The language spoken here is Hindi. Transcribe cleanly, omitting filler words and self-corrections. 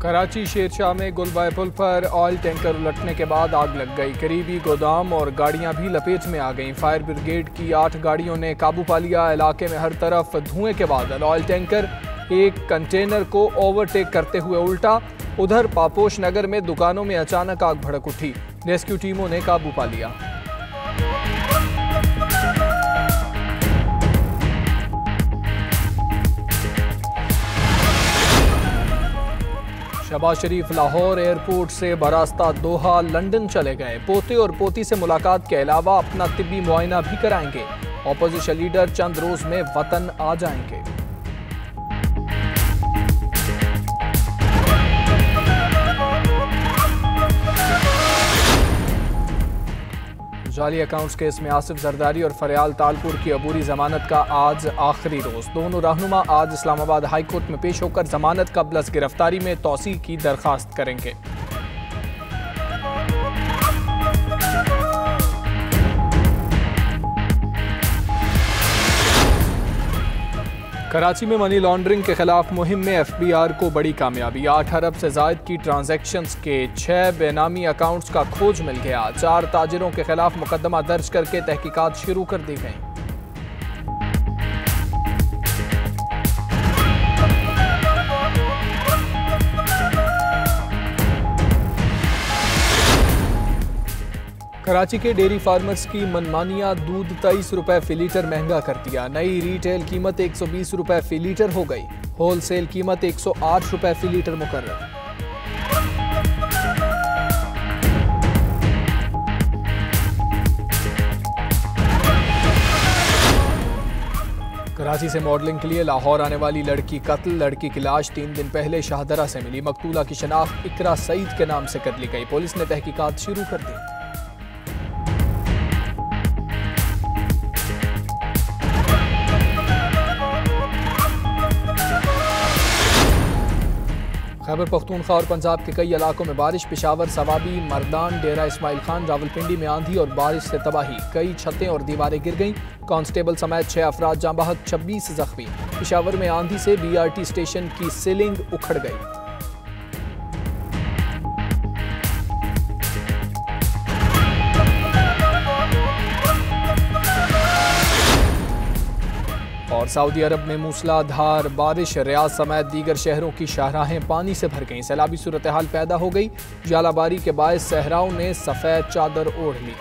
कराची शेरशाह में गुलबाय पुल पर ऑयल टैंकर उलटने के बाद आग लग गई। करीबी गोदाम और गाड़ियां भी लपेट में आ गईं। फायर ब्रिगेड की 8 गाड़ियों ने काबू पा लिया। इलाके में हर तरफ धुएं के बादल। ऑयल टैंकर एक कंटेनर को ओवरटेक करते हुए उल्टा। उधर पापोश नगर में दुकानों में अचानक आग भड़क उठी। रेस्क्यू टीमों ने काबू पा लिया। शहबाज शरीफ लाहौर एयरपोर्ट से बरास्ता दोहा लंदन चले गए। पोते और पोती से मुलाकात के अलावा अपना तिब्बी मुआयना भी कराएंगे। ऑपोजिशन लीडर चंद रोज में वतन आ जाएंगे। जाली अकाउंट्स केस में आसिफ जरदारी और फरियाल तालपुर की अबूरी जमानत का आज आखिरी रोज। दोनों रहनुमा आज इस्लामाबाद हाई कोर्ट में पेश होकर जमानत कबल अज़ गिरफ्तारी में तौसी की दरखास्त करेंगे। कराची में मनी लॉन्ड्रिंग के खिलाफ मुहिम में FBI को बड़ी कामयाबी। 8 अरब से जायद की ट्रांजैक्शंस के 6 बेनामी अकाउंट्स का खोज मिल गया। 4 ताजिरों के खिलाफ मुकदमा दर्ज करके तहकीकात शुरू कर दी गई। कराची के डेयरी फार्मर्स की मनमानियां। दूध 23 रुपए फी लीटर महंगा कर दिया। नई रिटेल कीमत 120 रुपए फी लीटर हो गई। होलसेल कीमत 108 रुपए फी लीटर मुकर्रर। कराची से मॉडलिंग के लिए लाहौर आने वाली लड़की कत्ल। लड़की की लाश 3 दिन पहले शाहदरा से मिली। मकतूला की शनाख्त इकरा सईद के नाम से कर ली गई। पुलिस ने तहकीकात शुरू कर दी। खैबर पख्तूनख्वा और पंजाब के कई इलाकों में बारिश। पेशावर, सवाबी, मर्दान, डेरा इस्माइल खान, रावलपिंडी में आंधी और बारिश से तबाही। कई छतें और दीवारें गिर गईं। कांस्टेबल समेत 6 अफराद जाँ बहक, 26 जख्मी। पेशावर में आंधी से BRT स्टेशन की सीलिंग उखड़ गई। और सऊदी अरब में मूसलाधार बारिश। रियाद समेत दीगर शहरों की शाहराहें पानी से भर गईं। सैलाबी सूरत हाल पैदा हो गई। जालाबारी के बायस सहराओं ने सफ़ेद चादर ओढ़ ली।